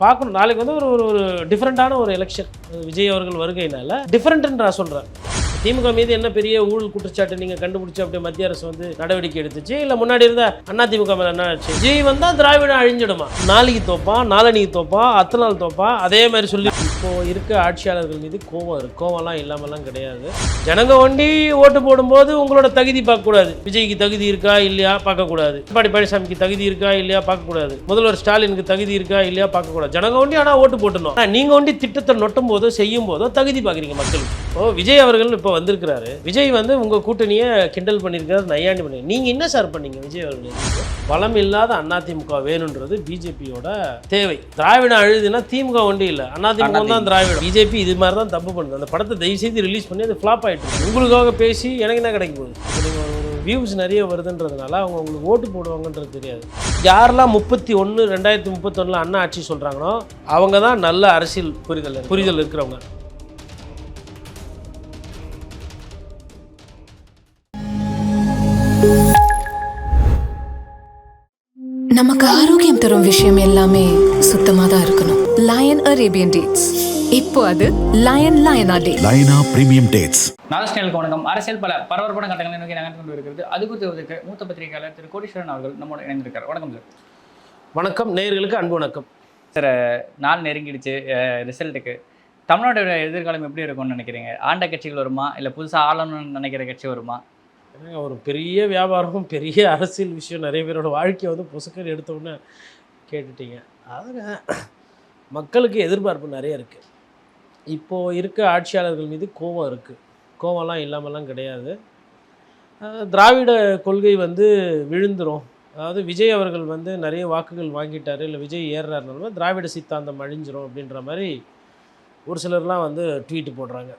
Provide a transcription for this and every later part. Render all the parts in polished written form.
பார்க்கணும். நாளைக்கு வந்து ஒரு ஒரு டிஃப்ரெண்ட்டான ஒரு எலெக்ஷன் விஜய் அவர்கள் வருகையினால டிஃப்ரெண்ட்டுன்னு நான் சொல்கிறேன். திமுக மீது என்ன பெரிய ஊழல் குற்றச்சாட்டு நீங்கள் கண்டுபிடிச்சி அப்படியே மத்திய அரசு வந்து நடவடிக்கை எடுத்துச்சு, இல்லை முன்னாடி இருந்த அதிமுக மேலே என்ன ஆச்சு? விஜய் வந்தால் திராவிடம் அழிஞ்சிடுமா, நாளைக்கு தோப்பான், நாளன்னைக்கு தோப்பான், அத்தனை நாள் தோப்பான், அதே மாதிரி சொல்லி இப்போது இருக்க ஆட்சியாளர்கள் மீது கோவம் இருக்குது. கோவம்லாம் இல்லாமலாம் கிடையாது. ஜனங்க வண்டி ஓட்டு போடும்போது உங்களோட தகுதி பார்க்கக்கூடாது. விஜய்க்கு தகுதி இருக்கா இல்லையா பார்க்கக்கூடாது. எடப்பாடி பழனிசாமிக்கு தகுதி இருக்கா இல்லையா பார்க்கக்கூடாது. முதல்வர் ஸ்டாலினுக்கு தகுதி இருக்கா இல்லையா பார்க்கக்கூடாது. ஜனங்க வண்டி ஆனால் ஓட்டு போட்டணும். நீங்கள் வண்டி திட்டத்தை நொட்டும் போதோ செய்யும் போதோ தகுதி பார்க்குறீங்க மக்களுக்கு. இப்போ விஜய் அவர்கள் இப்போ வந்திருக்கிறாரு. விஜய் வந்து உங்கள் கூட்டணியை கிண்டல் பண்ணியிருக்காரு, நையாண்டி பண்ணி. நீங்கள் என்ன சார் பண்ணீங்க? விஜய் அவர்கள் பலம் இல்லாத அதிமுக வேணுன்றது பிஜேபியோட தேவை. திராவிடம் அழுதுன்னா திமுக வண்டி இல்லை, அதிமுக தான் திராவிடம். பிஜேபி இது மாதிரி தான் தப்பு பண்ணுது. அந்த படத்தை தயவு செய்து ரிலீஸ் பண்ணி அது ஃப்ளாப் ஆகிட்டு உங்களுக்காக பேசி எனக்கு என்ன கிடைக்க போகுது? நீங்கள் ஒரு வியூஸ் நிறைய வருதுன்றதுனால அவங்க உங்களுக்கு ஓட்டு போடுவாங்கன்றது தெரியாது. யாரெல்லாம் 31/2031 அண்ணா ஆட்சி சொல்கிறாங்களோ அவங்க தான் நல்ல அரசியல் புரிதல் இருக்கிறவங்க. நமக்கு ஆரோக்கியம் தரும் விஷயம் எல்லாமே சுத்தமா தான் இருக்கணும். லயன் அரேபியன் டேட்ஸ், இப்போ அது லயனா டேட்ஸ், லயனா பிரீமியம் டேட்ஸ். நாகஸ்டேலுக்கு வணக்கம். அரசியல் பல பரபரப்பான கட்டங்களை நோக்கி நகர்ந்து கொண்டு இருக்கிறது. அது குறித்து மூத்த பத்திரிகையாளர் திரு கோடீஸ்வரன் அவர்கள் நம்மோட இணைந்திருக்கார். வணக்கம் சார். வணக்கம் நேயர்களுக்கு அன்பு வணக்கம் சார். நாள் நெருங்கிடுச்சு ரிசல்ட்டுக்கு. தமிழ்நாட்டோட எதிர்காலம் எப்படி இருக்கும்னு நினைக்கிறீங்க? ஆண்ட கட்சிகள் வருமா, இல்லை புதுசாக ஆளணும்னு நினைக்கிற கட்சி வருமா? ஒரு பெரிய வியாபாரம், பெரிய அரசியல் விஷயம், நிறைய பேரோட வாழ்க்கையை வந்து பொசுக்கர் எடுத்தோன்னே கேட்டுட்டீங்க. அதில் மக்களுக்கு எதிர்பார்ப்பு நிறைய இருக்குது. இப்போது இருக்க ஆட்சியாளர்கள் மீது கோவம் இருக்குது. கோவம்லாம் இல்லாமலாம் கிடையாது. திராவிட கொள்கை வந்து விழுந்துரும். அதாவது விஜய் அவர்கள் வந்து நிறைய வாக்குகள் வாங்கிட்டார், இல்லை விஜய் ஏறுறாருனாலும் திராவிட சித்தாந்தம் அழிஞ்சிரும் அப்படின்ற மாதிரி ஒரு சிலர்லாம் வந்து ட்வீட் போடுறாங்க.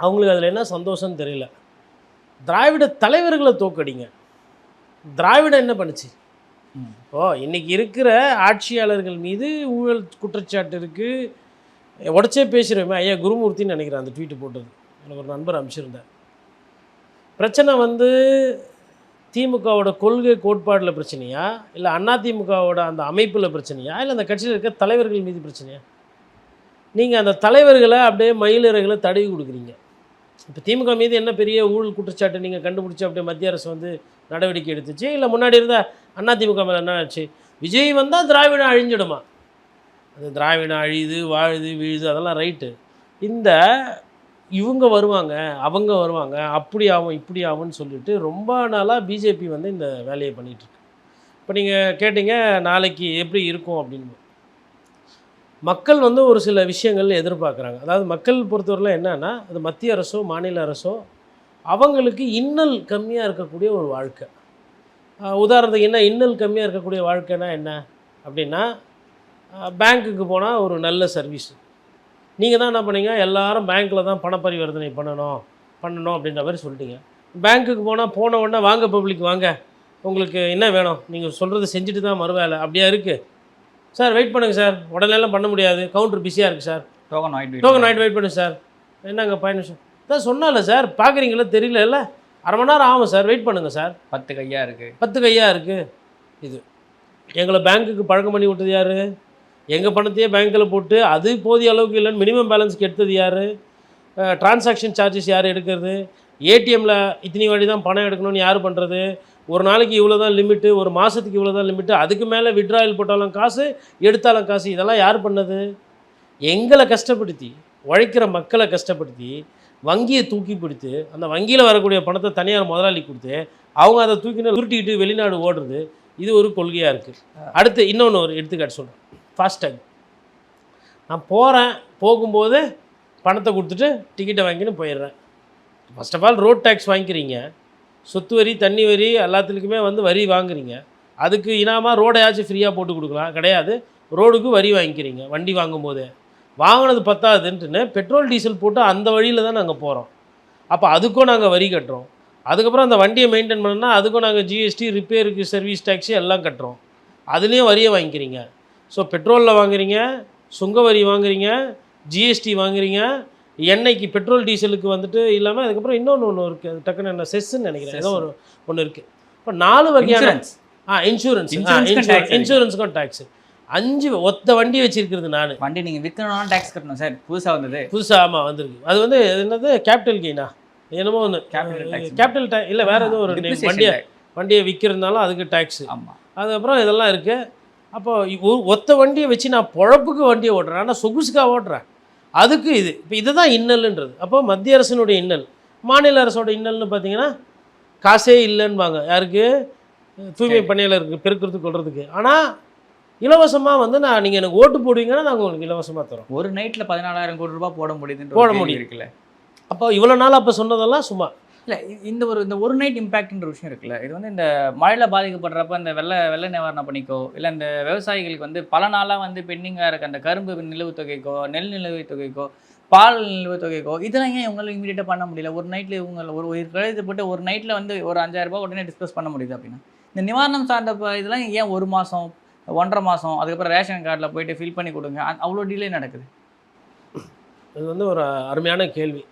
அவங்களுக்கு அதில் என்ன சந்தோஷம்னு தெரியல. திராவிட தலைவர்களை தோக்கடிங்க. திராவிடம் என்ன பண்ணுச்சு? இன்றைக்கி இருக்கிற ஆட்சியாளர்கள் மீது ஊழல் குற்றச்சாட்டு இருக்குது. உடச்சே பேசுகிறோமே. ஐயா குருமூர்த்தின்னு நினைக்கிறேன் அந்த ட்வீட்டு போட்டது. எனக்கு ஒரு நண்பர் அனுப்பிச்சிருந்தார். பிரச்சனை வந்து திமுகவோட கொள்கை கோட்பாடில் பிரச்சனையா, இல்லை அதிமுகவோட அந்த அமைப்பில் பிரச்சனையா, இல்லை அந்த கட்சியில் இருக்க தலைவர்கள் மீது பிரச்சனையா? நீங்கள் அந்த தலைவர்களை அப்படியே மயிலிறகுகளை தடவி கொடுக்குறீங்க. இப்போ திமுக மீது என்ன பெரிய ஊழல் குற்றச்சாட்டு நீங்கள் கண்டுபிடிச்சி அப்படியே மத்திய அரசு வந்து நடவடிக்கை எடுத்துச்சு, இல்லை முன்னாடி இருந்த அதிமுக மேலே என்ன ஆச்சு? விஜய் வந்தால் திராவிடம் அழிஞ்சிடுமா? அது திராவிடம் அழியுது, வாழுது, வீழுது, அதெல்லாம் ரைட்டு. இந்த இவங்க வருவாங்க, அவங்க வருவாங்க, அப்படி ஆகும் இப்படி ஆகும்னு சொல்லிட்டு ரொம்ப நாளாக பிஜேபி வந்து இந்த வேலையை பண்ணிகிட்ருக்கு. இப்போ நீங்கள் கேட்டீங்க நாளைக்கு எப்படி இருக்கும் அப்படின்னு. மக்கள் வந்து ஒரு சில விஷயங்கள் எதிர்பார்க்குறாங்க. அதாவது மக்கள் பொறுத்தவரையில் என்னன்னா, அது மத்திய அரசோ மாநில அரசோ அவங்களுக்கு இன்னல் கம்மியாக இருக்கக்கூடிய ஒரு வாழ்க்கை. உதாரணத்துக்கு என்ன இன்னல் கம்மியாக இருக்கக்கூடிய வாழ்க்கைனா என்ன அப்படின்னா, பேங்க்குக்கு போனால் ஒரு நல்ல சர்வீஸ். நீங்கள் தான் என்ன பண்ணீங்க, எல்லாரும் பேங்க்கில் தான் பண பரிவர்த்தனை பண்ணணும் அப்படின்ற மாதிரி சொல்லிட்டீங்க. பேங்க்குக்கு போன உடனே வாங்க பப்ளிக் வாங்க, உங்களுக்கு என்ன வேணும், நீங்கள் சொல்கிறது செஞ்சுட்டு தான் மறுவேலை அப்படியா இருக்குது சார், வெயிட் பண்ணுங்கள் சார், உடனேலாம் பண்ண முடியாது, கவுண்டர் பிஸியாக இருக்குது சார், டோக்கன் ஆகிட்டு வெயிட் பண்ணுங்க சார். என்னங்க 5 நிமிஷம் தான் சொன்னால சார், பார்க்குறீங்களா தெரியல, இல்லை அரை மணி நேரம் ஆகும் சார், வெயிட் பண்ணுங்கள் சார். 10 கையாக இருக்குது. இது எங்களை பேங்க்குக்கு பழக்கம் பண்ணி விட்டது யார்? எங்கள் பணத்தையே பேங்க்கில் போட்டு அது போதிய அளவுக்கு இல்லைன்னு மினிமம் பேலன்ஸ்க்கு எடுத்தது யார்? டிரான்சாக்ஷன் சார்ஜஸ் யார் எடுக்கிறது? ஏடிஎம்மில் இத்தனி வாட்டி தான் பணம் எடுக்கணும்னு யார் பண்ணுறது? ஒரு நாளைக்கு இவ்வளோ தான் லிமிட்டு, ஒரு மாதத்துக்கு இவ்வளோ தான் லிமிட்டு, அதுக்கு மேலே விட்ராயல் போட்டாலும் காசு, எடுத்தாலும் காசு, இதெல்லாம் யார் பண்ணது? எங்களை கஷ்டப்படுத்தி, உழைக்கிற மக்களை கஷ்டப்படுத்தி வங்கியை தூக்கி பிடித்து அந்த வங்கியில் வரக்கூடிய பணத்தை தனியார் முதலாளி கொடுத்து அவங்க அதை தூக்கின உருட்டிக்கிட்டு வெளிநாடு ஓடுறது, இது ஒரு கொள்கையாக இருக்குது. அடுத்து இன்னொன்று ஒரு எடுத்துக்காட்டு சொல்கிறேன். ஃபாஸ்டேக். நான் போகும்போது பணத்தை கொடுத்துட்டு டிக்கெட்டை வாங்கின்னு போயிடுறேன். First of all road tax வாங்கிக்கிறீங்க, சொத்து வரி, தண்ணி வரி, எல்லாத்துக்குமே வந்து வரி வாங்குறீங்க. அதுக்கு இனாமாக ரோடையாச்சும் ஃப்ரீயாக போட்டு கொடுக்கலாம், கிடையாது. ரோடுக்கு வரி வாங்கிக்கிறீங்க. வண்டி வாங்கும்போதே வாங்கினது பத்தாதுன்ட்டுன்னு பெட்ரோல் டீசல் போட்டு அந்த வழியில் தான் நாங்கள் போகிறோம். அப்போ அதுக்கும் நாங்கள் வரி கட்டுறோம். அதுக்கப்புறம் அந்த வண்டியை மெயின்டைன் பண்ணோன்னா அதுக்கும் நாங்கள் ஜிஎஸ்டி, ரிப்பேருக்கு சர்வீஸ் டேக்ஸு எல்லாம் கட்டுறோம். அதுலேயும் வரியை வாங்கிக்கிறீங்க. ஸோ பெட்ரோலில் வாங்குறீங்க, சுங்க வரி வாங்குறீங்க, ஜிஎஸ்டி வாங்குறீங்க, எண்ணெய்க்கு பெட்ரோல் டீசலுக்கு வந்துட்டு இல்லாமல் அதுக்கப்புறம் ஒன்று இருக்குது, டக்குன்னு என்ன செஸ்ன்னு நினைக்கிறேன், ஏதோ ஒன்று இருக்குது. இப்போ 4 வகையான இன்சூரன்ஸுக்கும் டேக்ஸு. 5 ஒத்த வண்டி வச்சிருக்கிறது நான். வண்டி நீங்கள் விற்கணும்னா டேக்ஸ் கட்டணும் சார். புதுசாக வந்தது. புதுசாக ஆமாம் வந்திருக்கு. அது வந்து என்னது கேபிட்டல் கெயினா என்னமோ ஒன்று கேபிட்டல் டேக்ஸ் இல்லை வேறு ஏதோ ஒரு வண்டியை விற்கிறதுனால அதுக்கு டேக்ஸு. ஆமாம். அதுக்கப்புறம் இதெல்லாம் இருக்குது. அப்போ ஒத்த வண்டியை வச்சு நான் பொழப்புக்கு வண்டியை ஓட்டுறேன், ஆனால் சொகுசுக்காக ஓட்டுறேன். அதுக்கு இது இப்போ இதுதான் இன்னல்ன்றது. அப்போ மத்திய அரசினுடைய இன்னல், மாநில அரசோட இன்னல்னு பார்த்தீங்கன்னா காசே இல்லைன்னுவாங்க. யாருக்கு? தூய்மை பணியாளருக்கு பெருக்கிறதுக்கு கொள்றதுக்கு. ஆனால் இலவசமாக வந்து நீங்கள் எனக்கு ஓட்டு போடுவீங்கன்னா நாங்கள் உங்களுக்கு இலவசமாக தரோம். ஒரு நைட்டில் 14,000 கோடி ரூபாய் போட முடியும் இருக்குல்ல. அப்போ இவ்வளோ நாள் அப்போ சொன்னதெல்லாம் சும்மா இல்லை. இந்த ஒரு நைட் இம்பேக்ட்ன்ற விஷயம் இருக்குல்ல, இது வந்து இந்த மழையில் பாதிக்கப்படுறப்ப இந்த வெள்ள நிவாரண பணிக்கோ இல்லை இந்த விவசாயிகளுக்கு வந்து பல நாளாக வந்து பெண்டிங்காக இருக்க அந்த கரும்பு நிலுவைத் தொகைக்கோ நெல் நிலுவைத் தொகைக்கோ பால் நிலுவைத் தொகைக்கோ இதெல்லாம் ஏன் இவங்களால இமீடியட்டாக பண்ண முடியல? ஒரு நைட்டில் இவங்க ஒரு கழுத்து போட்டு ஒரு நைட்டில் வந்து ஒரு 5,000 ரூபாய் உடனே டிஸ்கஸ் பண்ண முடியுது அப்படின்னா, இந்த நிவாரணம் சார்ந்த இதெல்லாம் ஏன் 1 மாதம் 1.5 மாதம் அதுக்கப்புறம் ரேஷன் கார்டில் போயிட்டு ஃபில் பண்ணி கொடுங்க, அவ்வளோ டிலே நடக்குது? இது வந்து ஒரு அருமையான கேள்வி.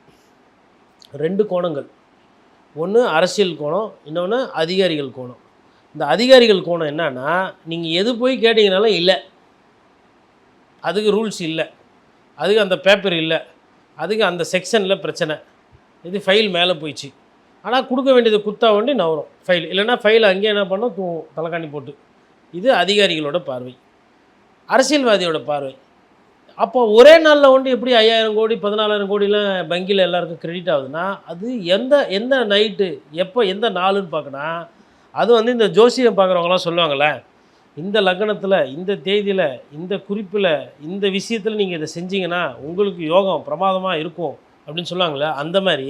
2 கோணங்கள். ஒன்று அரசியல் கோணம், இன்னொன்று அதிகாரிகள் கோணம். இந்த அதிகாரிகள் கோணம் என்னன்னா, நீங்கள் எது போய் கேட்டிங்கனாலும் இல்லை, அதுக்கு ரூல்ஸ் இல்லை, அதுக்கு அந்த பேப்பர் இல்லை, அதுக்கு அந்த செக்ஷனில் பிரச்சனை, இது ஃபைல் மேலே போயிடுச்சு. ஆனால் கொடுக்க வேண்டியது குத்தா வண்டி நவரும் ஃபைல், இல்லைன்னா ஃபைல் அங்கேயே என்ன பண்ணோம் தூவும் தலைக்காணி போட்டு. இது அதிகாரிகளோட பார்வை. அரசியல்வாதியோட பார்வை அப்போ ஒரே நாளில் வந்து எப்படி 5,000 கோடி 14,000 கோடிலாம் வங்கியில் எல்லாருக்கும் கிரெடிட் ஆகுதுன்னா, அது எந்த நைட்டு எப்போ எந்த நாளுன்னு பார்க்கணும். அது வந்து இந்த ஜோசியம் பார்க்குறவங்களாம் சொல்லுவாங்கள்ல, இந்த லக்னத்தில் இந்த தேதியில் இந்த குறிப்பில் இந்த விஷயத்தில் நீங்கள் இதை செஞ்சீங்கன்னா உங்களுக்கு யோகம் பிரமாதமாக இருக்கும் அப்படின்னு சொல்லுவாங்களே, அந்த மாதிரி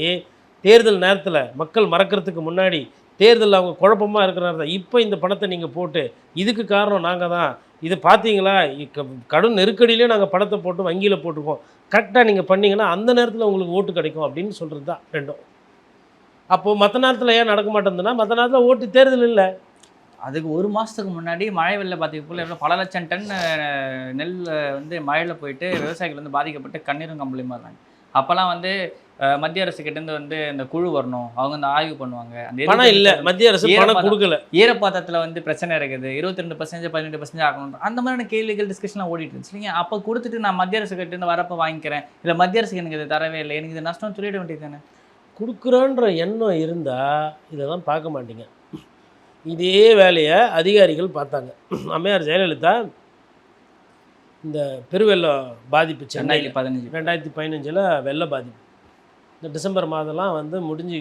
தேர்தல் நேரத்தில் மக்கள் மறக்கிறதுக்கு முன்னாடி தேர்தலில் அவங்க குழப்பமாக இருக்கிற நேரத்தில் இப்போ இந்த பணத்தை நீங்கள் போட்டு இதுக்கு காரணம் நாங்கள் தான், இது பார்த்தீங்களா கடும் நெருக்கடியிலே நாங்கள் பணத்தை போட்டு வங்கியில் போட்டிருக்கோம், கரெக்டாக நீங்கள் பண்ணிங்கன்னா அந்த நேரத்தில் உங்களுக்கு ஓட்டு கிடைக்கும் அப்படின்னு சொல்கிறது தான் ரெண்டும். அப்போது மற்ற நேரத்தில் ஏன் நடக்க மாட்டேங்குதுன்னா, மற்ற நேரத்தில் ஓட்டு தேர்தல் இல்லை. அதுக்கு 1 மாதத்துக்கு முன்னாடி மழை வெள்ளம் பார்த்தீங்கன்னா எவ்வளோ பல லட்சம் டன் நெல் வந்து மழையில் போயிட்டு விவசாயிகள் வந்து பாதிக்கப்பட்டு கண்ணீரும் கம்பளியுமா இருந்தாங்க. அப்போல்லாம் வந்து மத்திய அரசு கிட்டேருந்து வந்து இந்த குழு வரணும், அவங்க வந்து ஆய்வு பண்ணுவாங்க. அந்த பணம் இல்லை, மத்திய அரசு பணம் கொடுக்கல, ஈரப்பாத்தத்தில் வந்து பிரச்சனை இருக்குது, 22% 18% ஆகணும், அந்த மாதிரியான கேள்விகள் டிஸ்கஷன்லாம் ஓடிட்டு இருந்துச்சு. நீங்கள் அப்போ கொடுத்துட்டு நான் மத்திய அரசு கிட்டேருந்து வரப்போ வாங்கிக்கிறேன், இல்லை மத்திய அரசுக்கு எனக்கு இது தரவே இல்லை, எனக்கு இது நஷ்டம் சொல்லிட வேண்டியது தானே. கொடுக்குறோன்ற எண்ணம் இருந்தால் இதெல்லாம் பார்க்க மாட்டீங்க. இதே வேலையை அதிகாரிகள் பார்த்தாங்க. அம்மையார் ஜெயலலிதா இந்த பெருவெள்ளம் பாதிப்பு சென்னை 2015 வெள்ள பாதிப்பு, இந்த டிசம்பர் மாதம்லாம் வந்து முடிஞ்சு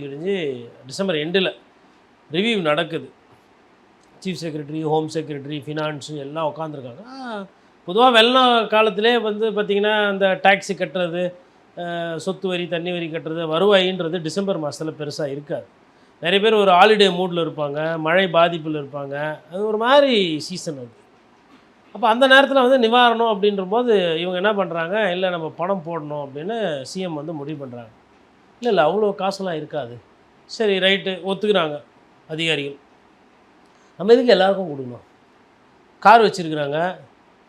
டிசம்பர் எண்டில் ரிவ்யூ நடக்குது. Chief secretary, home secretary, finance எல்லாம் உட்காந்துருக்காங்க. பொதுவாக வெள்ளம் காலத்திலே வந்து பார்த்திங்கன்னா அந்த டேக்ஸி கட்டுறது, சொத்து வரி தண்ணி வரி கட்டுறது, வருவாயின்றது டிசம்பர் மாதத்தில் பெருசாக இருக்காது. நிறைய பேர் ஒரு ஹாலிடே மூடில் இருப்பாங்க, மழை பாதிப்பில் இருப்பாங்க, அது ஒரு மாதிரி சீசன் அது. அப்போ அந்த நேரத்தில் வந்து நிவாரணம் அப்படின்ற போது இவங்க என்ன பண்ணுறாங்க, இல்லை நம்ம பணம் போடணும் அப்படின்னு சிஎம் வந்து முடிவு பண்ணுறாங்க. இல்லை அவ்வளோ காசுலாம் இருக்காது, சரி ரைட்டு ஒத்துக்கிறாங்க அதிகாரிகள். நம்ம எதுக்கு எல்லாருக்கும் கொடுக்கணும்? கார் வச்சுருக்குறாங்க,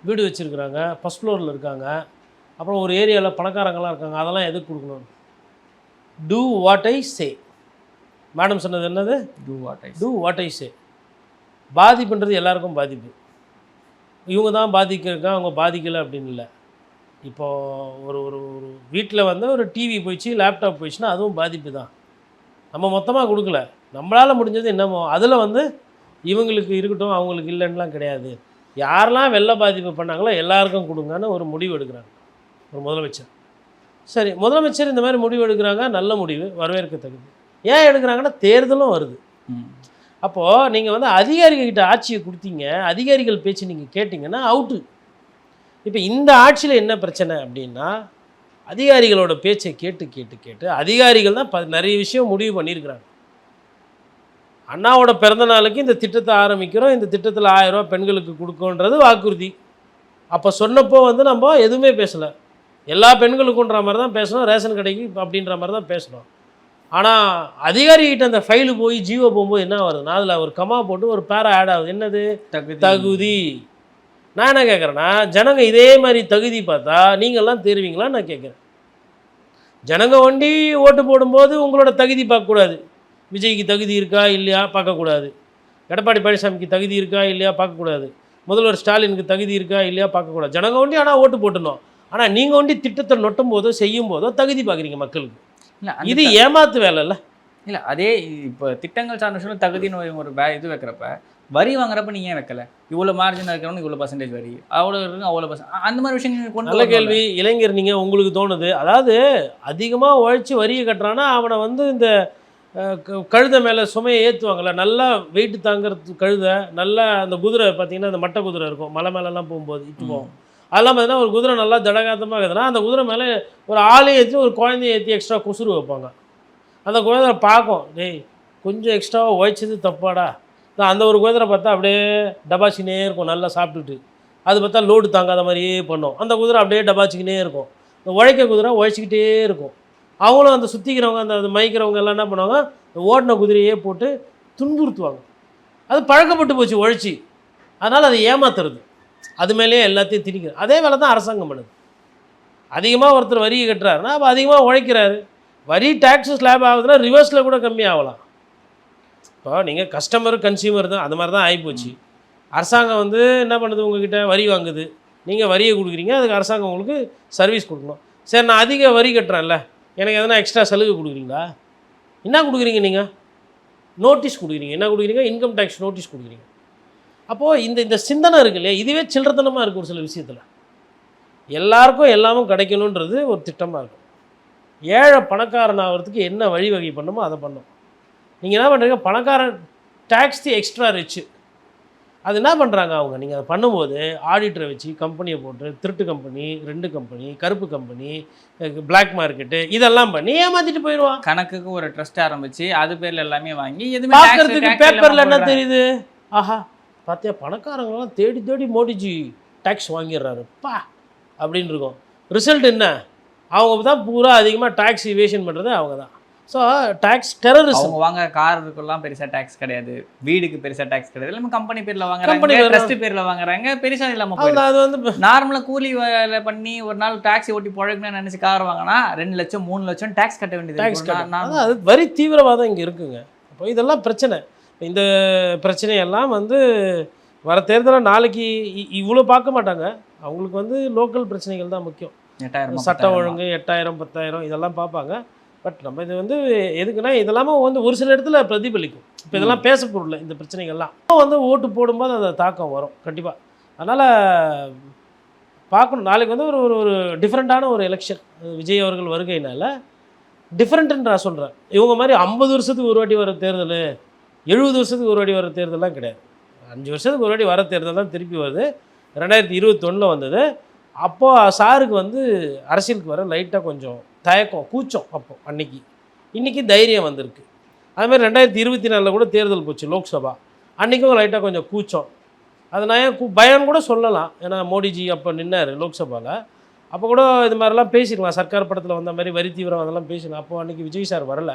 வீடு வச்சுருக்குறாங்க, ஃபஸ்ட் ஃப்ளோரில் இருக்காங்க, அப்புறம் ஒரு ஏரியாவில் பணக்காரங்களாம் இருக்காங்க, அதெல்லாம் எதுக்கு கொடுக்கணும்? Do what I say. Madam சொன்னது என்னது? டூ வாட் ஐ சே. பாதிப்புன்றது எல்லாருக்கும் பாதிப்பு. இவங்க தான் பாதிக்கிறாங்க, அவங்க பாதிக்கலை அப்படின்னு இல்லை. இப்போது ஒரு ஒரு ஒரு வீட்டில் வந்து ஒரு டிவி போயிடுச்சு, லேப்டாப் போயிடுச்சுன்னா அதுவும் பாதிப்பு தான். நம்ம மொத்தமாக கொடுக்கல, நம்மளால் முடிஞ்சது என்னமோ அதில் வந்து இவங்களுக்கு இருக்கட்டும் அவங்களுக்கு இல்லைன்னுலாம் கிடையாது. யாரெல்லாம் வெள்ள பாதிப்பு பண்ணாங்களோ எல்லாருக்கும் கொடுங்கன்னு ஒரு முடிவு எடுக்கிறாங்க ஒரு முதலமைச்சர். சரி, முதலமைச்சர் இந்த மாதிரி முடிவு எடுக்கிறாங்க, நல்ல முடிவு, வரவேற்கத்தக்கது. ஏன் எடுக்கிறாங்கன்னா தேர்தலும் வருது. அப்போது நீங்கள் வந்து அதிகாரிகிட்ட ஆட்சியை கொடுத்தீங்க, அதிகாரிகள் பேச்சு நீங்கள் கேட்டிங்கன்னா அவுட்டு. இப்போ இந்த ஆட்சியில் என்ன பிரச்சனை அப்படின்னா, அதிகாரிகளோட பேச்சை கேட்டு அதிகாரிகள் தான் நிறைய விஷயம் முடிவு பண்ணியிருக்கிறாங்க. அண்ணாவோட பிறந்த நாளுக்கு இந்த திட்டத்தை ஆரம்பிக்கிறோம், இந்த திட்டத்தில் 1000 ரூபா பெண்களுக்கு கொடுக்கோன்றது வாக்குறுதி. அப்போ சொன்னப்போ வந்து நம்ம எதுவுமே பேசலை, எல்லா பெண்களுக்குன்ற மாதிரி தான் பேசணும், ரேஷன் கடைக்கு அப்படின்ற மாதிரி தான் பேசணும். ஆனால் அதிகாரிகிட்ட அந்த ஃபைலு போய் ஜியோ போகும்போது என்ன வருதுன்னா, அதில் ஒரு கமா போட்டு ஒரு பேரா ஆட் ஆகுது. என்னது? தகுதி. நான் என்ன கேட்குறேன்னா, ஜனங்க இதே மாதிரி தகுதி பார்த்தா நீங்கள்லாம் தேர்வீங்களான்னு நான் கேட்குறேன். ஜனங்க வண்டி ஓட்டு போடும்போது உங்களோட தகுதி பார்க்கக்கூடாது. விஜய்க்கு தகுதி இருக்கா இல்லையா பார்க்கக்கூடாது, எடப்பாடி பழனிசாமிக்கு தகுதி இருக்கா இல்லையா பார்க்கக்கூடாது, முதல்வர் ஸ்டாலினுக்கு தகுதி இருக்கா இல்லையா பார்க்கக்கூடாது. ஜனங்க ஒண்டி ஆனால் ஓட்டு போட்டணும். ஆனால் நீங்கள் ஒண்டி திட்டத்தை நொட்டும் போதோ செய்யும் போதோ தகுதி பார்க்குறீங்க மக்களுக்கு. இல்லை இது ஏமாத்து வேலை இல்லை. இல்லை அதே இப்போ திட்டங்கள் சார்ந்த விஷயம் தகுதின்னு ஒரு இது வைக்கிறப்ப வரி வாங்குறப்ப நீங்கள் ஏன் வைக்கல? இவ்வளோ மார்ஜின் இருக்கிறவங்க இவ்வளோ பர்சன்டேஜ் வரி, அவ்வளோ இருக்கு அவ்வளோ அந்த மாதிரி விஷயங்கள் கொண்டு நல்ல கேள்வி. இளைஞர் நீங்கள் உங்களுக்கு தோணுது, அதாவது அதிகமாக உழைச்சி வரியை கட்டுறான்னா அவனை வந்து இந்த கழுதை மேலே சுமையை ஏற்றுவாங்கள்ல, நல்லா வெயிட்டு தாங்கிறது கழுதை, நல்லா அந்த குதிரை பார்த்தீங்கன்னா அந்த மட்டை குதிரை இருக்கும் மலை மேலெல்லாம் போகும்போது இட்டு போகும். அதெல்லாம் பார்த்தீங்கன்னா ஒரு குதிரை நல்லா தடகாத்தமாக இருக்குதுன்னா அந்த குதிரை மேலே ஒரு ஆளையும் ஏற்றி ஒரு குழந்தைய ஏற்றி எக்ஸ்ட்ரா குசுறு வைப்பாங்க. அந்த குழந்தை பார்க்கும், டேய் கொஞ்சம் எக்ஸ்ட்ராவாக உழைச்சது தப்பாடா. அந்த ஒரு குதிரை பார்த்தா அப்படியே டபாச்சினே இருக்கும் நல்லா சாப்பிட்டுட்டு. அது பார்த்தா லோடு தாங்காத மாதிரியே பண்ணும். அந்த குதிரை அப்படியே டபாச்சிக்கினே இருக்கும். இந்த உழைக்க குதிரை உழைச்சிக்கிட்டே இருக்கும். அவங்களும் அந்த சுற்றிக்கிறவங்க அந்த மயக்கிறவங்க எல்லாம் என்ன பண்ணுவாங்க, ஓடின குதிரையே போட்டு துன்புறுத்துவாங்க. அது பழக்கப்பட்டு போச்சு உழைச்சி. அதனால் அதை ஏமாத்துறது, அது மேலேயே எல்லாத்தையும் திணிக்கிறது. அதே வேலை தான் அரசாங்கம் பண்ணுது. அதிகமாக ஒருத்தர் வரியை கட்டுறாருன்னா அப்போ அதிகமாக உழைக்கிறாரு. வரி டேக்ஸு ஸ்லாப் ஆகுதுன்னா ரிவர்ஸில் கூட கம்மியாகலாம். இப்போ நீங்கள் கஸ்டமர் கன்சியூமர் தான், அது மாதிரி தான் ஆகிப்போச்சு. அரசாங்கம் வந்து என்ன பண்ணுது, உங்ககிட்ட வரி வாங்குது, நீங்கள் வரியை கொடுக்குறீங்க, அதுக்கு அரசாங்கம் உங்களுக்கு சர்வீஸ் கொடுக்கணும். சரி நான் அதிக வரி கட்டுறேன்ல, எனக்கு எதனா எக்ஸ்ட்ரா சலுகை கொடுக்குறீங்களா? என்ன கொடுக்குறீங்க நீங்கள்? நோட்டீஸ் கொடுக்குறீங்க. என்ன கொடுக்குறீங்க? இன்கம் டேக்ஸ் நோட்டீஸ் கொடுக்குறீங்க. அப்போது இந்த சிந்தனை இருக்கு இல்லையா, இதுவே சில்லறத்தனமாக இருக்குது ஒரு சில விஷயத்தில். எல்லாருக்கும் எல்லாமும் கிடைக்கணுன்றது ஒரு திட்டமாக இருக்கும். ஏழை பணக்காரன் ஆகிறதுக்கு என்ன வழிவகை பண்ணுமோ அதை பண்ணும். நீங்கள் என்ன பண்ணுறீங்க, பணக்காரன் டேக்ஸ் தி எக்ஸ்ட்ரா ரிச்சு, அது என்ன பண்ணுறாங்க அவங்க, நீங்கள் அதை பண்ணும்போது ஆடிட்டரை வச்சு கம்பெனியை போட்டு திருட்டு கம்பெனி, 2 கம்பெனி, கருப்பு கம்பெனி, பிளாக் மார்க்கெட்டு இதெல்லாம் பண்ணி ஏமாற்றிட்டு போயிடுவான். கணக்குக்கு ஒரு ட்ரஸ்ட் ஆரம்பித்து அது பேரில் எல்லாமே வாங்கி எதுவுமே பார்க்கறதுக்கு பேப்பரில் என்ன தெரியுது, ஆஹா பார்த்தியா பணக்காரங்களாம் தேடி தேடி மோடிஜி டேக்ஸ் வாங்கிடுறாரு பா அப்படின்னு இருக்கும். ரிசல்ட் என்ன, அவங்க தான் பூரா அதிகமாக டேக்ஸ் இவேஷன் பண்ணுறது அவங்க தான். So tax terrorism. அவங்க வாங்க காருக்கெல்லாம் பெருசாக டேக்ஸ் கிடையாது, வீடுக்கு பெருசாக டேக்ஸ் கிடையாது, எல்லாமே கம்பெனி பேரில் வாங்குறாங்க, ட்ரஸ்ட் பேரில் வாங்குறாங்க, பெருசாக இல்லாமல் போகுது. அது வந்து நார்மலாக கூலி வேலை பண்ணி ஒரு நாள் டாக்ஸி ஓட்டி பழகணும்னு நினச்சி கார் வாங்கினா 2 லட்சம் 3 லட்சம் டேக்ஸ் கட்ட வேண்டியது. டேக்ஸ் அது வரி தீவிரவாதம் இங்கே இருக்குங்க. அப்போ இதெல்லாம் பிரச்சனை. இந்த பிரச்சனையெல்லாம் வந்து வர தேர்தலில் நாளைக்கு இவ்வளோ பார்க்க மாட்டாங்க. அவங்களுக்கு வந்து லோக்கல் பிரச்சனைகள் தான் முக்கியம். 8000 சட்டம் ஒழுங்கு 8000 10,000 இதெல்லாம் பார்ப்பாங்க. பட் நம்ம இது வந்து எதுக்குன்னா இதெல்லாமே வந்து ஒரு சில இடத்துல பிரதிபலிக்கும். இப்போ இதெல்லாம் பேச பொருள் இந்த பிரச்சனைகள்லாம் வந்து ஓட்டு போடும்போது அந்த தாக்கம் வரும் கண்டிப்பாக. அதனால் பார்க்கணும். நாளைக்கு வந்து ஒரு டிஃப்ரெண்ட்டான ஒரு எலெக்ஷன் விஜய் அவர்கள் வருகையினால டிஃப்ரெண்ட்டுன்னு நான் சொல்கிறேன். இவங்க மாதிரி 50 வருஷத்துக்கு ஒரு வாட்டி வர தேர்தல், 70 வருஷத்துக்கு ஒரு வாட்டி வர தேர்தலாம் கிடையாது. 5 வருஷத்துக்கு ஒரு வாட்டி வர தேர்தல் தான் திருப்பி வருது. 2021 வந்தது. அப்போது சாருக்கு வந்து அரசியலுக்கு வர லைட்டாக கொஞ்சம் தயக்கம் கூச்சம். அப்போது இன்றைக்கி தைரியம் வந்திருக்கு. அதுமாதிரி 2024 கூட தேர்தல் போச்சு லோக்சபா, அன்றைக்கும் லைட்டாக கொஞ்சம் கூச்சம். அது நான் ஏன் பயம் கூட சொல்லலாம். ஏன்னா மோடிஜி அப்போ நின்னார் லோக்சபாவில், அப்போ கூட இது மாதிரிலாம் பேசிக்கலாம். சர்க்கார் படத்தில் வந்த மாதிரி வரி தீவிரம் அதெல்லாம் பேசிக்கலாம். அப்போது அன்றைக்கி விஜய் சார் வரல.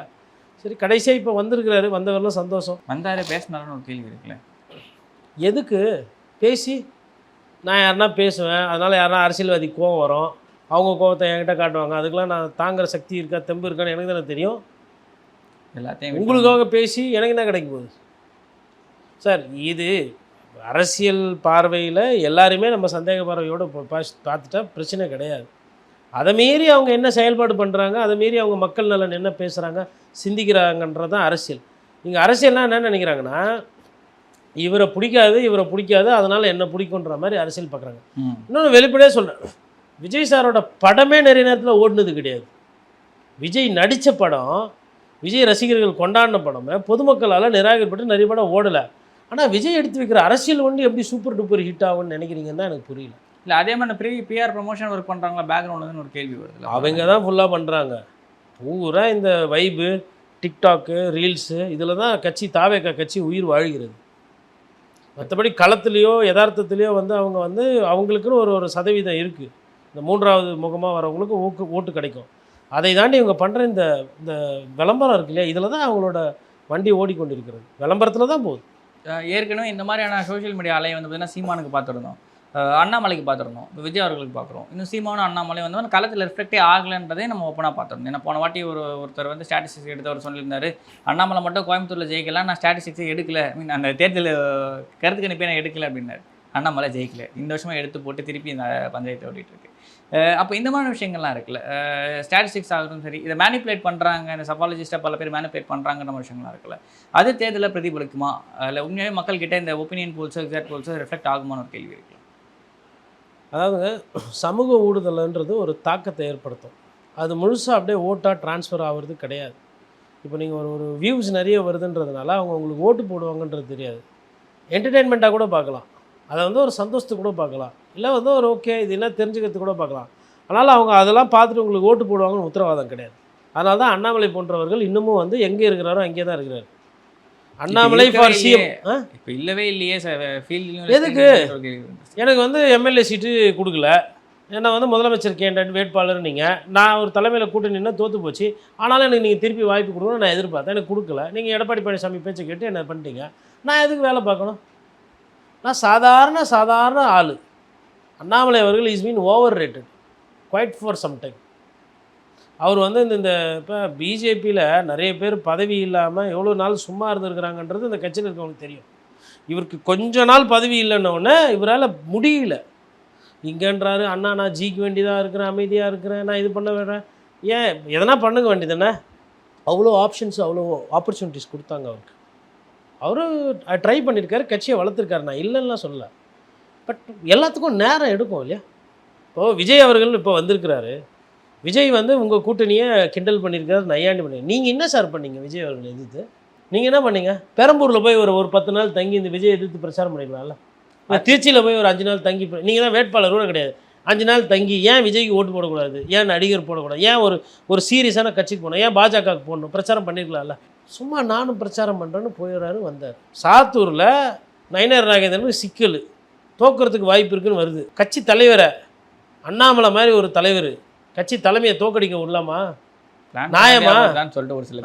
சரி கடைசியாக இப்போ வந்திருக்கிறாரு, வந்தவரெலாம் சந்தோஷம். வந்தார் பேசினாருன்னு ஒரு கேள்வி இருக்குல்ல, எதுக்கு பேசி நான் யாருன்னா பேசுவேன், அதனால் யாருன்னா அரசியல்வாதி கோவம் வரும், அவங்க கோவத்தை என்கிட்ட காட்டுவாங்க, அதுக்கெலாம் நான் தாங்குகிற சக்தி இருக்கா தெம்பு இருக்கான்னு எனக்கு தானே தெரியும். எல்லாத்தையும் உங்களுக்காக பேசி எனக்கு என்ன கிடைக்க போகுது சார்? இது அரசியல் பார்வையில் எல்லாருமே நம்ம சந்தேக பார்வையோடு பார்த்துட்டா பிரச்சனை கிடையாது. அதை மீறி அவங்க என்ன செயல்பாடு பண்ணுறாங்க, அதை மீறி அவங்க மக்கள் நலன் என்ன பேசுகிறாங்க சிந்திக்கிறாங்கன்றது தான் அரசியல். இங்கே அரசியல்னால் என்ன நினைக்கிறாங்கன்னா, இவரை பிடிக்காது அதனால் என்ன பிடிக்குன்ற மாதிரி அரசியல் பார்க்குறாங்க. இன்னொன்று வெளிப்படையாக சொல்கிறேன், விஜய் சாரோட படமே நிறைய நேரத்தில் ஓடுனது கிடையாது. விஜய் நடித்த படம், விஜய் ரசிகர்கள் கொண்டாடின படமே பொதுமக்களால் நிராகரிக்கப்பட்டு நிறைய படம் ஓடலை. ஆனால் விஜய் எடுத்து வைக்கிற அரசியல் ஒன்று எப்படி சூப்பர் டூப்பர் ஹிட் ஆகும்னு நினைக்கிறீங்கன்னு தான் எனக்கு புரியல. இல்லை அதே மாதிரி பிஆர் ப்ரமோஷன் ஒர்க் பண்ணுறாங்களா பேக்ரவுண்டுன்னு ஒரு கேள்வி வருது. அவங்க தான் ஃபுல்லாக பண்ணுறாங்க. பூரா இந்த வைபு டிக்டாக்கு ரீல்ஸு இதில் தான் தாவேகா கட்சி உயிர் வாழ்கிறது. மற்றபடி களத்துலேயோ யதார்த்தத்துலேயோ வந்து அவங்க வந்து அவங்களுக்குன்னு ஒரு சதவீதம் இருக்குது. இந்த 3வது முகமாக வரவங்களுக்கு ஓட்டு கிடைக்கும். அதை தாண்டி இவங்க பண்ணுற இந்த விளம்பரம் இருக்கு இல்லையா, இதில் தான் அவங்களோட வண்டி ஓடிக்கொண்டிருக்கிறது. விளம்பரத்தில் தான் போகுது. ஏற்கனவே இந்த மாதிரியான சோஷியல் மீடியா அலையை வந்து பார்த்திங்கன்னா சீமானுக்கு பார்த்துருந்தோம், அண்ணாமலைக்கு பார்த்துருந்தோம், இப்போ விஜய் அவர்களுக்கு பார்க்குறோம். இன்னும் சீமானும் அண்ணாமலை வந்து களத்தில் ரிஃப்ளெக்டே ஆகலைன்றதே நம்ம ஓப்பனாக பார்த்துருந்தோம். ஏன்னா போன வாட்டி ஒருத்தர் வந்து ஸ்டாட்டிஸ்டிக்ஸ் எடுத்தவர் சொல்லியிருந்தார், அண்ணாமலை மட்டும் கோயம்புத்தூரில் ஜெயிக்கலாம், நான் ஸ்டாட்டிஸ்டிக்ஸே எடுக்கலை, அந்த தேர்தல் கருத்து கணிப்பே நான் எடுக்கலை அப்படின்னாரு. அண்ணாமலை ஜெயிக்கல. இந்த வருஷமா எடுத்து போட்டு திருப்பி இந்த பஞ்சாயத்து ஓடிட்டு இருக்கு. அப்போ இந்த மாதிரி விஷயங்கள்லாம் இருக்குல்ல, ஸ்டாட்டிஸ்டிக்ஸ் ஆகட்டும் சரி, இதை மேனிப்புலேட் பண்ணுறாங்க, இந்த சஃபாலஜிஸ்ட்டாக பல பேர் மேனிப்புலேட் பண்ணுறாங்கன்ற விஷயங்கள்லாம் இருக்குல்ல, அது தேர்தலில் பிரதிபலிக்குமா? இல்லை உண்மையாகவே மக்கள்கிட்ட இந்த ஒப்பீனியன் போல்ஸோ எக்ஸாக்ட் போல்ஸோ ரிஃப்ளெக்ட் ஆகுமான்னு ஒரு கேள்வி இருக்கு. அதாவது சமூக ஊடுதல்ன்றது ஒரு தாக்கத்தை ஏற்படுத்தும். அது முழுசாக அப்படியே ஓட்டாக ட்ரான்ஸ்ஃபர் ஆகிறது கிடையாது. இப்போ நீங்கள் ஒரு வியூஸ் நிறைய வருதுன்றதுனால அவங்க உங்களுக்கு ஓட்டு போடுவாங்கன்றது தெரியாது. என்டர்டெயின்மெண்ட்டாக கூட பார்க்கலாம், அதை வந்து ஒரு சந்தோஷத்துக்கு கூட பார்க்கலாம், இல்லை வந்து ஒரு ஓகே இது என்ன தெரிஞ்சுக்கிறதுக்கு கூட பார்க்கலாம். அதனால் அவங்க அதெல்லாம் பார்த்துட்டு உங்களுக்கு ஓட்டு போடுவாங்கன்னு உத்தரவாதம் கிடையாது. அதனால தான் அண்ணாமலை போன்றவர்கள் இன்னமும் வந்து எங்கே இருக்கிறாரோ அங்கே தான் இருக்கிறார். அண்ணாமலை ஃபார் சிஎம் இப்போ இல்லவே இல்லையே எதுக்கு? எனக்கு வந்து எம்எல்ஏ சீட்டு கொடுக்கல, என்னை வந்து முதலமைச்சர் கேண்டட் வேட்பாளர் நீங்கள், நான் ஒரு தலைமையில் கூட்டணி நின்று தோற்று போச்சு, ஆனாலும் எனக்கு நீங்கள் திருப்பி வாய்ப்பு கொடுக்கணும் நான் எதிர்பார்த்தேன், எனக்கு கொடுக்கல. நீங்கள் எடப்பாடி பழனிசாமி பேச்சை கேட்டு என்ன பண்ணிட்டீங்க, நான் எதுக்கு வேலை பார்க்கணும்? நான் சாதாரண ஆள். அண்ணாமலை அவர்கள் is been overrated quite for some time. அவர் வந்து இந்த இப்போ பிஜேபியில் நிறைய பேர் பதவி இல்லாமல் எவ்வளோ நாள் சும்மா இருந்திருக்கிறாங்கன்றது இந்த கட்சியில் இருக்கவங்களுக்கு தெரியும். இவருக்கு கொஞ்ச நாள் பதவி இல்லைன்னொடனே இவரால் முடியல. இங்கேன்றாரு, அண்ணா நான் ஜிக்க வேண்டியதாக இருக்கிறேன், அமைதியாக இருக்கிறேன், நான் இது பண்ண வேறேன், ஏன் எதனா பண்ணுங்க வேண்டியதானே? அவ்வளோ ஆப்ஷன்ஸ் அவ்வளோ ஆப்பர்ச்சுனிட்டிஸ் கொடுத்தாங்க அவருக்கு. அவரு ட்ரை பண்ணியிருக்காரு, கட்சியை வளர்த்துருக்காரு, நான் இல்லைன்னா சொல்லலை. பட் எல்லாத்துக்கும் நேரம் எடுக்கும் இல்லையா? இப்போது விஜய் அவர்கள் இப்போ வந்திருக்கிறாரு, விஜய் வந்து உங்கள் கூட்டணியை கிண்டல் பண்ணியிருக்காரு, நையாண்டி பண்ணி. நீங்கள் என்ன சார் பண்ணீங்க விஜய் அவர்கள் எதிர்த்து? நீங்கள் என்ன பண்ணீங்க? பெரம்பூரில் போய் ஒரு 10 நாள் தங்கி இந்த விஜய் எதிர்த்து பிரச்சாரம் பண்ணிக்கலாம்ல. திருச்சியில் போய் ஒரு 5 நாள் தங்கி, நீங்கள் தான் வேட்பாளர் கூட கிடையாது, 5 நாள் தங்கி ஏன் விஜய்க்கு ஓட்டு போடக்கூடாது, ஏன் நடிகர் போடக்கூடாது, ஏன் ஒரு சீரியஸான கட்சிக்கு போகணும், ஏன் பாஜகவுக்கு போடணும், பிரச்சாரம் பண்ணியிருக்கலாம்ல. சும்மா நானும் பிரச்சாரம் பண்ணுறேன்னு போயிடுறாரு, வந்தார். சாத்தூரில் நயினார் நாகேந்திரனுக்கு சிக்கல், தோக்கிறதுக்கு வாய்ப்பு இருக்குன்னு வருது. கட்சி தலைவரை அண்ணாமலை மாதிரி ஒரு தலைவர் கட்சி தலைமையை தோக்கடிக்க விடலாமா? நியாயமா சொல்லிட்டு ஒரு சில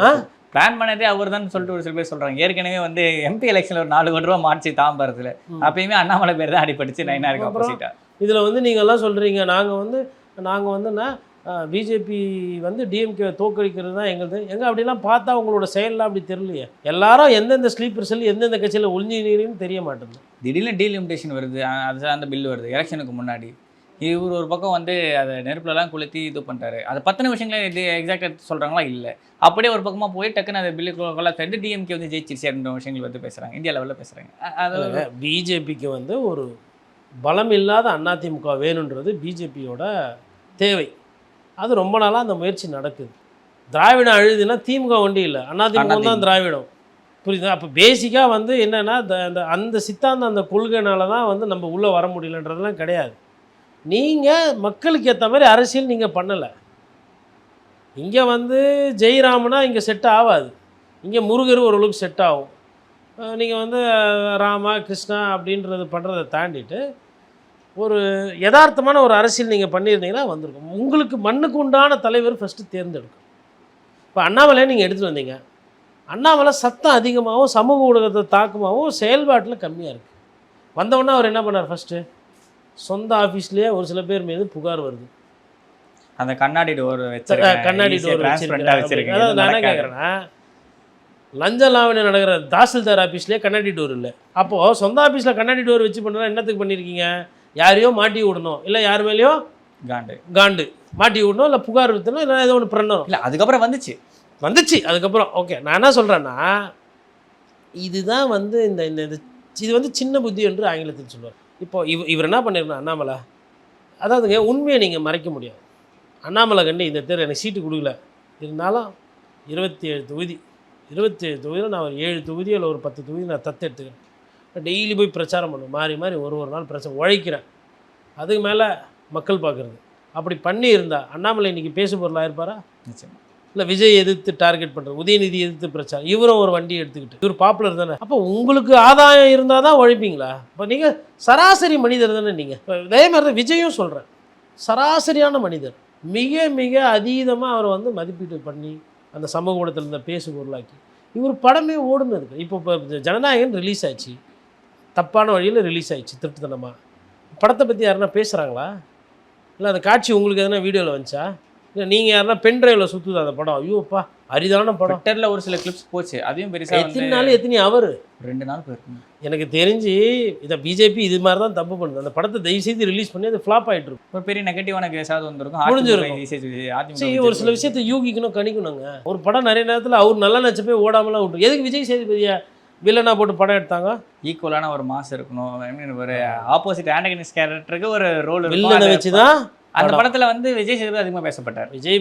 பிளான் பண்ணதே அவர் தான் சொல்லிட்டு ஒரு சில பேர் சொல்கிறாங்க. ஏற்கனவே வந்து எம்பி எலெக்ஷனில் ஒரு 4 கோடி ரூபா மார்ச்சு தாம்பரத்தில், அப்பயுமே அண்ணாமலை பேர் தான் அடிப்படிச்சு நயினாருக்கு ஆப்போசிட்டா. இதில் வந்து நீங்கள்லாம் சொல்கிறீங்க நாங்கள் வந்துன்னா பிஜேபி வந்து டிஎம்கே தோக்கடிக்கிறது தான் எங்களுது. அப்படிலாம் பார்த்தா உங்களோட செயல்லாம் அப்படி தெரியலையே. எல்லாரும் எந்தெந்த ஸ்லீப்பர் செல் எந்தெந்த கட்சியில் ஒளிஞ்சினீங்கன்னு தெரிய மாட்டேங்குது. திடீர்னு டீலிமிட்டேஷன் வருது, அது அந்த பில் வருது எலெக்ஷனுக்கு முன்னாடி. இவர் ஒரு பக்கம் வந்து அதை நெருப்புலலாம் கொளுத்தி இது பண்ணுறாரு. அதை பற்றின விஷயங்களே இது எக்ஸாக்டாக சொல்கிறாங்களா இல்லை, அப்படியே ஒரு பக்கமாக போய் டக்குன்னு அந்த பில்லு கொள்ளாது டிஎம்கே வந்து ஜெயிச்சிருச்சு அப்படின்ற விஷயங்கள் வந்து பேசுகிறாங்க, இந்தியா லெவலில் பேசுகிறாங்க. அதில் பிஜேபிக்கு வந்து ஒரு பலம் இல்லாத அதிமுக வேணுன்றது பிஜேபியோட தேவை. அது ரொம்ப நாளாக அந்த முயற்சி நடக்குது. திராவிடம் அழுதுன்னா திமுக ஒண்டி இல்லை, அதிமுக தான் திராவிடம், புரியுதா? அப்போ பேசிக்காக வந்து என்னென்னா அந்த சித்தாந்தம் அந்த கொள்கைனால தான் வந்து நம்ம உள்ளே வர முடியலன்றதுலாம் கிடையாது. நீங்கள் மக்களுக்கு ஏற்ற மாதிரி அரசியல் நீங்கள் பண்ணலை. இங்கே வந்து ஜெயராமனா இங்கே செட் ஆகாது, இங்கே முருகர் ஓரளவுக்கு செட் ஆகும். நீங்கள் வந்து ராமா கிருஷ்ணா அப்படின்றது பண்ணுறதை தாண்டிட்டு ஒரு யதார்த்தமான ஒரு அரசியல் நீங்கள் பண்ணியிருந்தீங்கன்னா வந்திருக்கும். உங்களுக்கு மண்ணுக்கு உண்டான தலைவர் ஃபஸ்ட்டு தேர்ந்தெடுக்கும். இப்போ அண்ணாமலையை நீங்கள் எடுத்துகிட்டு வந்தீங்க, அண்ணாமலை சத்தம் அதிகமாகவும் சமூக ஊடகத்தை தாக்கமாகவும் செயல்பாட்டில் கம்மியாக இருக்குது. வந்தவுடனே அவர் என்ன பண்ணார்? ஃபஸ்ட்டு சொந்த ஆஃபீஸ்லேயே ஒரு சில பேர் மீது புகார் வருது. அந்த கண்ணாடி டோர் கண்ணாடி டோர் வச்சிருக்கேன். அதாவது நான் என்ன கேட்குறேன்னா, லஞ்ச லாவணம் நடக்கிற தாசில்தார் ஆஃபீஸ்லேயே கண்ணாடி டோர் இல்லை. அப்போது சொந்த ஆஃபீஸில் கண்ணாடி டோர் வச்சு பண்ணுறா என்னத்துக்கு பண்ணியிருக்கீங்க? யாரையோ மாட்டி விடணும், இல்லை யார் மேலேயோ காண்டு மாட்டி விடணும், இல்லை புகார் விற்றணும், இல்லை ஏதோ ஒன்று பண்ணணும். இல்லை அதுக்கப்புறம் வந்துச்சு அதுக்கப்புறம் ஓகே. நான் என்ன சொல்கிறேன்னா, இதுதான் வந்து இது வந்து சின்ன புத்தி என்று ஆங்கிலத்தில் சொல்லுவார். இப்போ இவர் என்ன பண்ணிருக்கணும் அண்ணாமலை? அதாவதுங்க உண்மையை நீங்கள் மறைக்க முடியாது. அண்ணாமலை கண்டு இந்த தேர் எனக்கு சீட்டு கொடுக்கல, இருந்தாலும் 27 தொகுதியில் நான் ஒரு 7 தொகுதியோ இல்லை ஒரு 10 தொகுதி நான் தத்து எடுத்துக்கிறேன். டெய்லி போய் பிரச்சாரம் பண்ணுவேன், மாறி ஒரு நாள் பிரச்சாரம் உழைக்கிறேன். அதுக்கு மேலே மக்கள் பார்க்குறது. அப்படி பண்ணி இருந்தால் அண்ணாமலை இன்றைக்கி பேசு பொருளாக இருப்பாரா? நிச்சயமாக இல்லை. விஜய் எதிர்த்து டார்கெட் பண்ணுறது, உதயநிதி எதிர்த்து பிரச்சாரம், இவரும் ஒரு வண்டி எடுத்துக்கிட்டு இவர் பாப்புலர் தானே. அப்போ உங்களுக்கு ஆதாயம் இருந்தால் தான் உழைப்பீங்களா? இப்போ நீங்கள் சராசரி மனிதர் தானே. நீங்கள் இப்போ இதே மாதிரி தான் விஜயும் சொல்கிறேன், சராசரியான மனிதர். மிக அதீதமாக அவர் வந்து மதிப்பீடு பண்ணி அந்த சமூக ஊடகத்தில் இருந்த பேசு பொருளாக்கி இவர் படமே ஓடுன்னு இருக்குது. இப்போ ஜனநாயகன் ரிலீஸ் ஆச்சு, தப்பான வழியில் ரிலீஸ் ஆயிடுச்சு திருட்டுத்தனமாக. படத்தை பற்றி யாருன்னா பேசுகிறாங்களா? இல்லை அந்த காட்சி உங்களுக்கு எதனா வீடியோவில் வந்துச்சா? இல்லை நீங்கள் யாருன்னா பென் டிரைவில் சுற்றுது அந்த படம், ஐயோப்பா அரிதான படம். ட்விட்டரில் ஒரு சில கிளிப்ஸ் போச்சு, அதையும் பெருசாக எத்தனை நாள் எத்தனை அவர் 2 நாள் போயிருக்குங்க. எனக்கு தெரிஞ்சு இதை பிஜேபி இது மாதிரி தான் தப்பு பண்ணுது. அந்த படத்தை தயவு செய்து ரிலீஸ் பண்ணி அது ஃப்ளாப் ஆகிட்டு இருக்கும். ஒரு பெரிய நெகட்டிவான கேஸாவது வந்திருக்கும். ஒரு சில விஷயத்தை யூகிக்கணும், கணிக்கணுங்க. ஒரு படம் நிறைய நேரத்தில் அவர் நல்லா நச்சப்பே ஓடாமலாம் விட்டு எதுக்கு விஜய் சேதுபதியை வில்லனா போட்டு படம் எடுத்தாங்க? ஈக்குவலான ஒரு மாஸ் இருக்கணும், ஐ மீன் ஒரு ஆப்போசிட் ஆண்டகனிஸ்ட் கேரக்டருக்கு ஒரு ரோல் வில்லனை வச்சு தான் அந்த படத்தில் வந்து விஜய் சேதுபதி அதிகமாக பேசப்பட்டார். விஜய்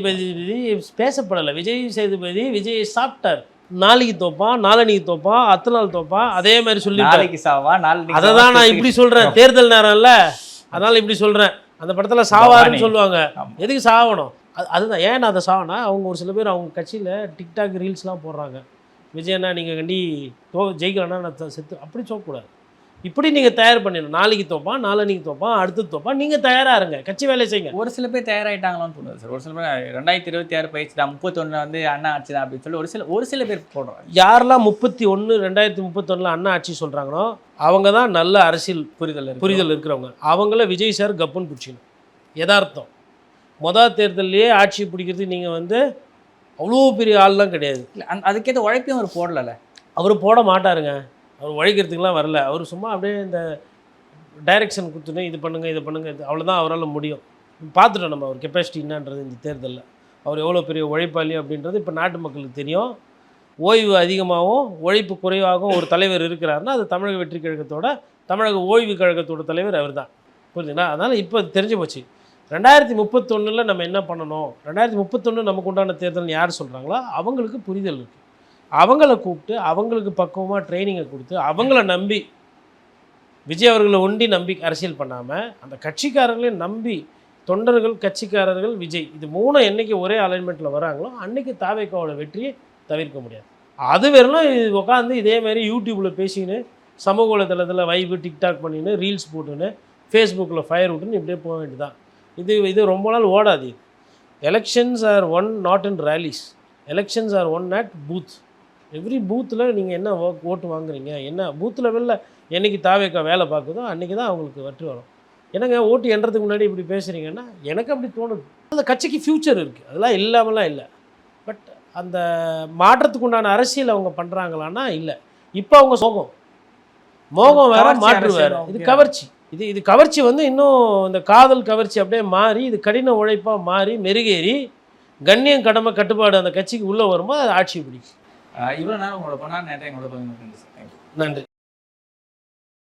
பேசப்படலை. விஜய் சேதுபதி விஜய் சாப்பிட்டார். நாளைக்கு தோப்பான், நாளன்னைக்கு தோப்பான், அத்தனை நாள் தோப்பான், அதே மாதிரி சொல்லி நாளைக்கு சாவா நாளைக்கு. அதை தான் நான் இப்படி சொல்கிறேன், தேர்தல் நேரம்ல அதனால் இப்படி சொல்கிறேன். அந்த படத்தில் சாவாருன்னு சொல்லுவாங்க, எதுக்கு சாகணும்? அதுதான் ஏன் நான் அதை சாவனா, அவங்க ஒரு சில பேர் அவங்க கட்சியில் டிக்டாக் ரீல்ஸ்லாம் போடுறாங்க. விஜயண்ணா நீங்கள் கண்டி ஜெயிக்கலன்னா நான் செத்து, அப்படி சொல்லக்கூடாது. இப்படி நீங்கள் தயார் பண்ணிடணும். நாளைக்கு தோப்பான், நாளன்னைக்கு தோப்பான், அடுத்து தோப்பான், நீங்கள் தயாராக இருங்க, கட்சி வேலை செய்யுங்க. ஒரு சில பேர் தயாராகிட்டாங்களான்னு தோணுது சார். ஒரு சில பேர் 2026 பயிற்சி தான், 31 வந்து அண்ணா ஆட்சி தான் அப்படின்னு சொல்லி ஒரு சில பேர் போடுறாங்க. யாரெல்லாம் 31 2031 அண்ணா ஆட்சி சொல்கிறாங்களோ அவங்க தான் நல்ல அரசியல் புரிதல் இருக்கிறவங்க. அவங்கள விஜய் சார் கப்புன்னு பிடிச்சிக்கணும். யதார்த்தம். தேர்தலையே ஆட்சி பிடிக்கிறது நீங்கள் வந்து அவ்வளோ பெரிய ஆள்லாம் கிடையாது. இல்லை அதுக்கேற்ற உழைப்பையும் அவர் போடலை. அவர் போட மாட்டாருங்க. அவர் உழைக்கிறதுக்கெலாம் வரல. அவர் சும்மா அப்படியே இந்த டைரெக்ஷன் கொடுத்துட்டு இது பண்ணுங்கள் இது பண்ணுங்கள், இது அவ்வளோதான் அவரால் முடியும். பார்த்துட்டோம் நம்ம அவர் கெப்பாசிட்டி என்னன்றது. இந்த தேர்தலில் அவர் எவ்வளோ பெரிய உழைப்பாளி அப்படின்றது இப்போ நாட்டு மக்களுக்கு தெரியும். ஓய்வு அதிகமாகவும் உழைப்பு குறைவாகவும் ஒரு தலைவர் இருக்கிறாருன்னா அது தமிழக வெற்றி கழகத்தோட, தமிழக ஓய்வு கழகத்தோட தலைவர் அவர் தான். புரியுதுங்களா? அதனால் இப்போ தெரிஞ்சு போச்சு. 2031 நம்ம என்ன பண்ணணும், 2031 நமக்கு உண்டான தேர்தல்னு யார் சொல்கிறாங்களோ அவங்களுக்கு புரிதல் இருக்குது. அவங்கள கூப்பிட்டு அவங்களுக்கு பக்குவமாக ட்ரைனிங்கை கொடுத்து அவங்கள நம்பி, விஜய் அவர்களை ஒண்டி நம்பி அரசியல் பண்ணாமல் அந்த கட்சிக்காரர்களையும் நம்பி, தொண்டர்கள் கட்சிக்காரர்கள் விஜய் இது 3 என்றைக்கு ஒரே அலைன்மெண்ட்டில் வராங்களோ அன்றைக்கி தாவேக்காவோட வெற்றியை தவிர்க்க முடியாது. அது வெறும் உட்காந்து இதேமாரி யூடியூப்பில் பேசின்னு, சமூக வலைதளத்தில் வைபு டிக்டாக் பண்ணின்னு, ரீல்ஸ் போட்டுன்னு, ஃபேஸ்புக்கில் ஃபயர் விட்டுன்னு இப்படியே போக வேண்டியதான். இது ரொம்ப நாள் ஓடாது. Elections are won not in rallies, elections are won at booth. Every பூத்தில் நீங்கள் என்ன ஓட்டு வாங்குறீங்க, என்ன பூத் லெவலில் என்றைக்கு தாவேக்கா வேலை பார்க்குதோ அன்றைக்கி தான் அவங்களுக்கு வெற்றி வரும். என்னங்க ஓட்டு எண்றதுக்கு முன்னாடி இப்படி பேசுகிறீங்கன்னா எனக்கு அப்படி தோணுது. அந்த கட்சிக்கு ஃப்யூச்சர் இருக்குது, அதெல்லாம் இல்லாமலாம் இல்லை. பட் அந்த மாற்றத்துக்கு உண்டான அரசியல் அவங்க பண்ணுறாங்களான்னா இல்லை. இப்போ அவங்க மோகம் வேற, மாற்று வேறு. இது கவர்ச்சி. இது கவர்ச்சி வந்து இன்னும் இந்த காதல் கவர்ச்சி அப்படியே மாறி, இது கடின உழைப்பாக மாறி மெருகேறி கண்ணியம் கடமை கட்டுப்பாடு அந்த கட்சிக்கு உள்ளே வரும்போது அது ஆட்சி பிடிக்கும். இவ்வளோ நேரம் உங்களோட பண்ணால் நேரத்தை எங்களோட நன்றி.